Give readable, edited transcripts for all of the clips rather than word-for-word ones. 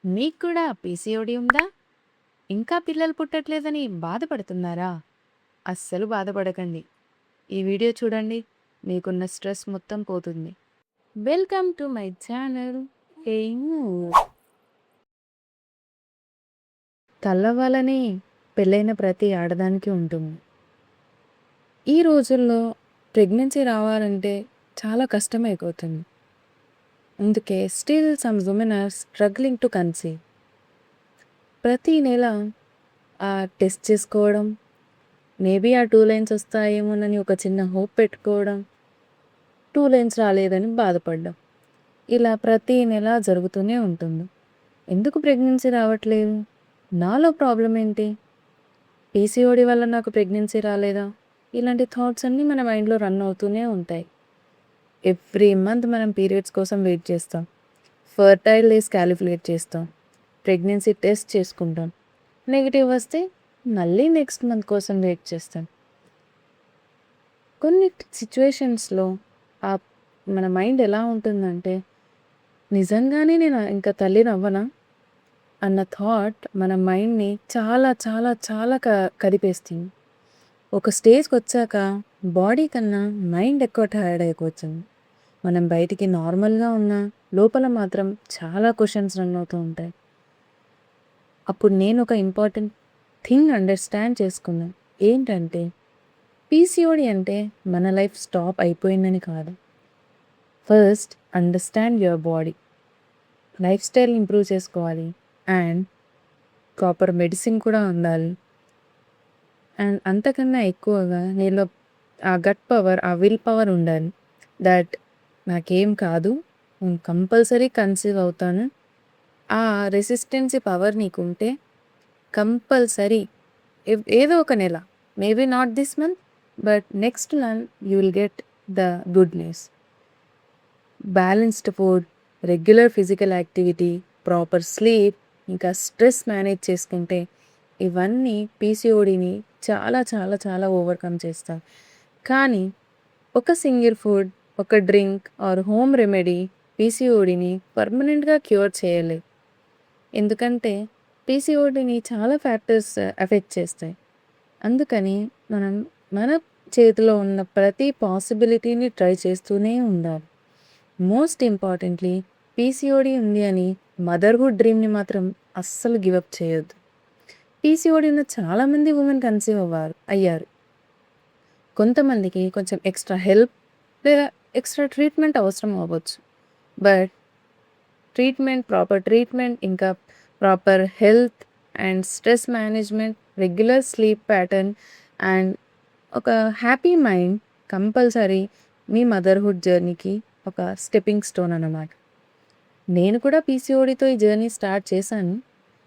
మీకు కూడా పీసీఓడీ ఉందా? ఇంకా పిల్లలు పుట్టట్లేదని బాధపడుతున్నారా? అస్సలు బాధపడకండి. ఈ వీడియో చూడండి. మీకున్న స్ట్రెస్ మొత్తం పోతుంది. Welcome to my channel. Hey you. తల్లవ్వాలని పెళ్ళైన ప్రతి ఆడదానికి ఉంటుంది. ఈ రోజుల్లో ప్రెగ్నెన్సీ రావాలంటే చాలా కష్టమైపోతుంది. అందుకే still some women are struggling to conceive. ప్రతి నెల టెస్ట్ చేసుకోవడం, మేబీ ఆ 2 లైన్స్ వస్తాయేమోనని ఒక చిన్న హోప్ పెట్టుకోవడం, 2 లైన్స్ రాలేదని బాధపడ్డం. ఇలా ప్రతి నెల జరుగుతూనే ఉంటుంది. ఎందుకు ప్రెగ్నెన్సీ రావట్లేదు? నాలో ప్రాబ్లం ఏంటి? పీసీఓడీ వల్ల నాకు ప్రెగ్నెన్సీ రాలేదా? ఇలాంటి థాట్స్ అన్నీ మన మైండ్లో రన్ అవుతూనే ఉంటాయి. ఎవ్రీ మంత్ మనం పీరియడ్స్ కోసం వెయిట్ చేస్తాం. ఫర్టైల్ డేస్ క్యాలిక్యులేట్ చేస్తాం. ప్రెగ్నెన్సీ టెస్ట్ చేసుకుంటాం. నెగిటివ్ వస్తే మళ్ళీ నెక్స్ట్ మంత్ కోసం వెయిట్ చేస్తాం. కొన్ని సిచ్యువేషన్స్లో మన మైండ్ ఎలా ఉంటుందంటే, నిజంగానే నేను ఇంకా తల్లిని అవ్వనా అన్న థాట్ మన మైండ్ని చాలా చాలా చాలా కదిపేస్తుంది. ఒక స్టేజ్కి వచ్చాక బాడీ కన్నా మైండ్ ఎక్కువ టైర్డ్ అయిపోతుంది. మనం బయటికి నార్మల్గా ఉన్నా లోపల మాత్రం చాలా క్వశ్చన్స్ రన్ అవుతూ ఉంటాయి. అప్పుడు నేను ఒక ఇంపార్టెంట్ థింగ్ అండర్స్టాండ్ చేసుకున్నాను. ఏంటంటే, పీసీఓడి అంటే మన లైఫ్ స్టాప్ అయిపోయిందని కాదు. First understand your body. Life style improve చేసుకోవాలి అండ్ ప్రాపర్ మెడిసిన్ కూడా ఉండాలి. అండ్ అంతకన్నా ఎక్కువగా నీలో ఆ గట్ పవర్, ఆ విల్ పవర్ ఉండాలి. దట్ నాకేం కాదు, నేను కంపల్సరీ కన్సీవ్ అవుతాను. ఆ రెసిస్టెన్సీ పవర్ నీకుంటే కంపల్సరీ ఏదో ఒక నెల, maybe not this month, but next month you will get the good news. Balanced food, regular physical activity, proper sleep, ఇంకా స్ట్రెస్ మేనేజ్ చేసుకుంటే ఇవన్నీ పీసీఓడిని చాలా చాలా చాలా ఓవర్కమ్ చేస్తాయి. కానీ ఒక సింగిల్ ఫుడ్, ఒక డ్రింక్ ఆర్ హోమ్ రెమెడీ పీసీఓడిని పర్మనెంట్గా క్యూర్ చేయలేదు. ఎందుకంటే పీసీఓడిని చాలా ఫ్యాక్టర్స్ ఎఫెక్ట్ చేస్తాయి. అందుకని మనం మన చేతిలో ఉన్న ప్రతి పాసిబిలిటీని ట్రై చేస్తూనే ఉండాలి. మోస్ట్ ఇంపార్టెంట్లీ, పీసీఓడి ఉంది అని మదర్హుడ్ డ్రీమ్ని మాత్రం అస్సలు గివప్ చేయొద్దు. పీసీఓడి ఉన్న చాలామంది ఉమెన్ కన్సీవ్ అయ్యారు. కొంతమందికి కొంచెం ఎక్స్ట్రా హెల్ప్ లేదా ఎక్స్ట్రా ట్రీట్మెంట్ అవసరం అవ్వచ్చు. బట్ ప్రాపర్ ట్రీట్మెంట్, ఇంకా proper health and stress management, regular sleep pattern and ఒక హ్యాపీ మైండ్ కంపల్సరీ మీ మదర్హుడ్ జర్నీకి ఒక స్టెప్పింగ్ స్టోన్ అన్నమాట. నేను కూడా పీసీఓడితో ఈ జర్నీ స్టార్ట్ చేశాను.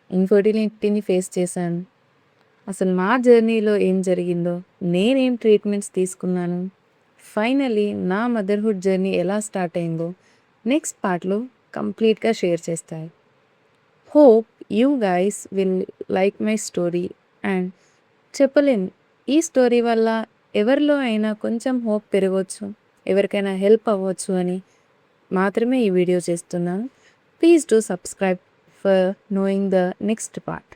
ఇన్ఫర్టిలిటీని ఫేస్ చేశాను. అసలు నా జర్నీలో ఏం జరిగిందో, నేనేం ట్రీట్మెంట్స్ తీసుకున్నాను, ఫైనలీ నా మదర్హుడ్ జర్నీ ఎలా స్టార్ట్ అయిందో నెక్స్ట్ పార్ట్లో కంప్లీట్గా షేర్ చేస్తాను. Hope you guys will like my story. And చెప్పలేను, ఈ స్టోరీ వల్ల ఎవరిలో అయినా కొంచెం హోప్ పెరగవచ్చు, ఎవరికైనా హెల్ప్ అవ్వచ్చు అని మాత్రమే ఈ వీడియో చేస్తున్నాను. Please do subscribe for knowing the next part.